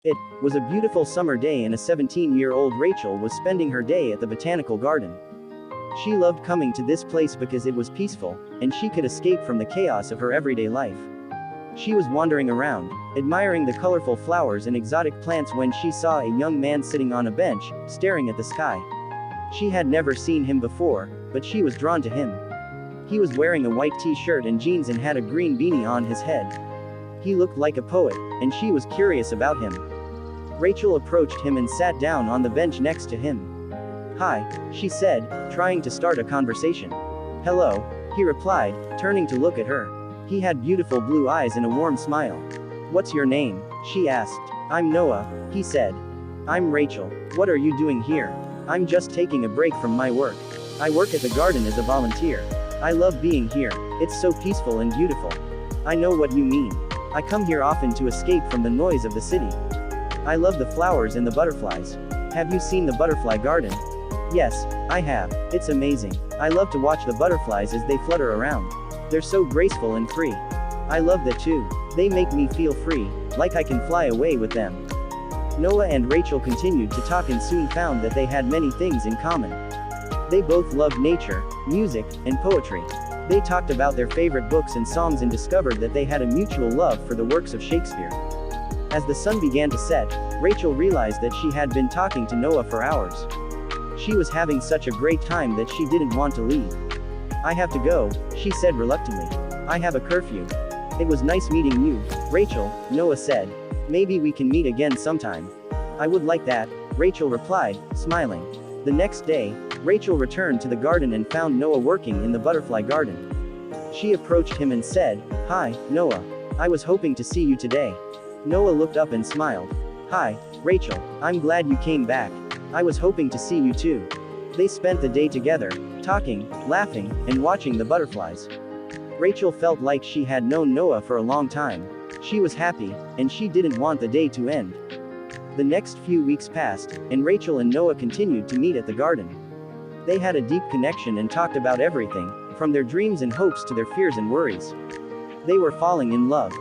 It was a beautiful summer day and a 17-year-old Rachel was spending her day at the botanical garden. She loved coming to this place because it was peaceful, and she could escape from the chaos of her everyday life. She was wandering around, admiring the colorful flowers and exotic plants when she saw a young man sitting on a bench, staring at the sky. She had never seen him before, but she was drawn to him. He was wearing a white t-shirt and jeans and had a green beanie on his head. He looked like a poet, and she was curious about him. Rachel approached him and sat down on the bench next to him. "Hi," she said, trying to start a conversation. "Hello," he replied, turning to look at her. He had beautiful blue eyes and a warm smile. "What's your name?" she asked. "I'm Noah," he said. "I'm Rachel. What are you doing here?" "I'm just taking a break from my work. I work at the garden as a volunteer. I love being here. It's so peaceful and beautiful." "I know what you mean. I come here often to escape from the noise of the city. I love the flowers and the butterflies." "Have you seen the butterfly garden?" "Yes, I have. It's amazing. I love to watch the butterflies as they flutter around. They're so graceful and free. I love that too. They make me feel free, like I can fly away with them." Noah and Rachel continued to talk and soon found that they had many things in common. They both loved nature, music, and poetry. They talked about their favorite books and songs and discovered that they had a mutual love for the works of Shakespeare. As the sun began to set, Rachel realized that she had been talking to Noah for hours. She was having such a great time that she didn't want to leave. "I have to go," she said reluctantly. "I have a curfew." "It was nice meeting you, Rachel," Noah said. "Maybe we can meet again sometime." "I would like that," Rachel replied, smiling. The next day, Rachel returned to the garden and found Noah working in the butterfly garden. She approached him and said, "Hi, Noah. I was hoping to see you today." Noah looked up and smiled. "Hi, Rachel. I'm glad you came back. I was hoping to see you too." They spent the day together, talking, laughing, and watching the butterflies. Rachel felt like she had known Noah for a long time. She was happy, and she didn't want the day to end. The next few weeks passed, and Rachel and Noah continued to meet at the garden. They had a deep connection and talked about everything, from their dreams and hopes to their fears and worries. They were falling in love.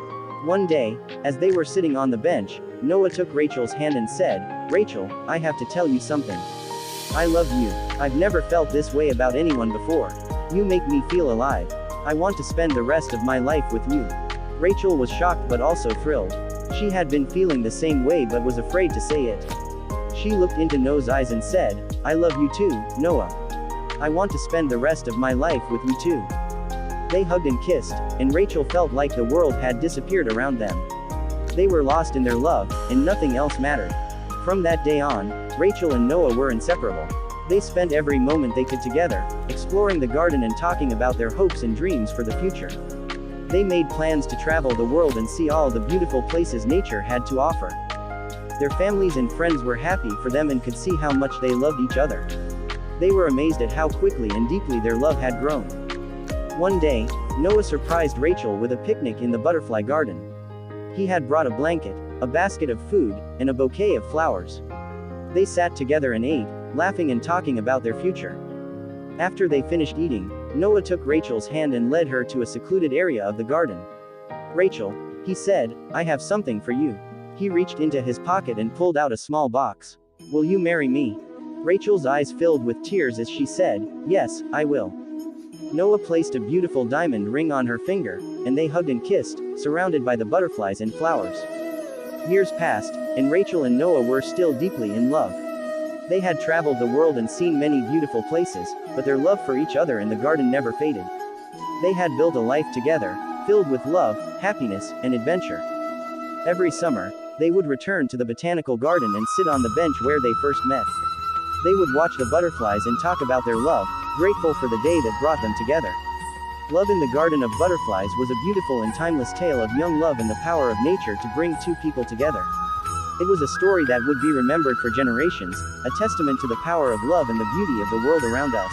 One day, as they were sitting on the bench, Noah took Rachel's hand and said, "Rachel, I have to tell you something. I love you. I've never felt this way about anyone before. You make me feel alive. I want to spend the rest of my life with you." Rachel was shocked but also thrilled. She had been feeling the same way but was afraid to say it. She looked into Noah's eyes and said, "I love you too, Noah. I want to spend the rest of my life with you too." They hugged and kissed, and Rachel felt like the world had disappeared around them. They were lost in their love, and nothing else mattered. From that day on, Rachel and Noah were inseparable. They spent every moment they could together, exploring the garden and talking about their hopes and dreams for the future. They made plans to travel the world and see all the beautiful places nature had to offer. Their families and friends were happy for them and could see how much they loved each other. They were amazed at how quickly and deeply their love had grown. One day, Noah surprised Rachel with a picnic in the butterfly garden. He had brought a blanket, a basket of food, and a bouquet of flowers. They sat together and ate, laughing and talking about their future. After they finished eating, Noah took Rachel's hand and led her to a secluded area of the garden. "Rachel," he said, "I have something for you." He reached into his pocket and pulled out a small box. "Will you marry me?" Rachel's eyes filled with tears as she said, "Yes, I will." Noah placed a beautiful diamond ring on her finger, and they hugged and kissed, surrounded by the butterflies and flowers. Years passed, and Rachel and Noah were still deeply in love. They had traveled the world and seen many beautiful places, but their love for each other in the garden never faded. They had built a life together, filled with love, happiness, and adventure. Every summer, they would return to the botanical garden and sit on the bench where they first met. They would watch the butterflies and talk about their love, grateful for the day that brought them together. Love in the Garden of Butterflies was a beautiful and timeless tale of young love and the power of nature to bring two people together. It was a story that would be remembered for generations, a testament to the power of love and the beauty of the world around us.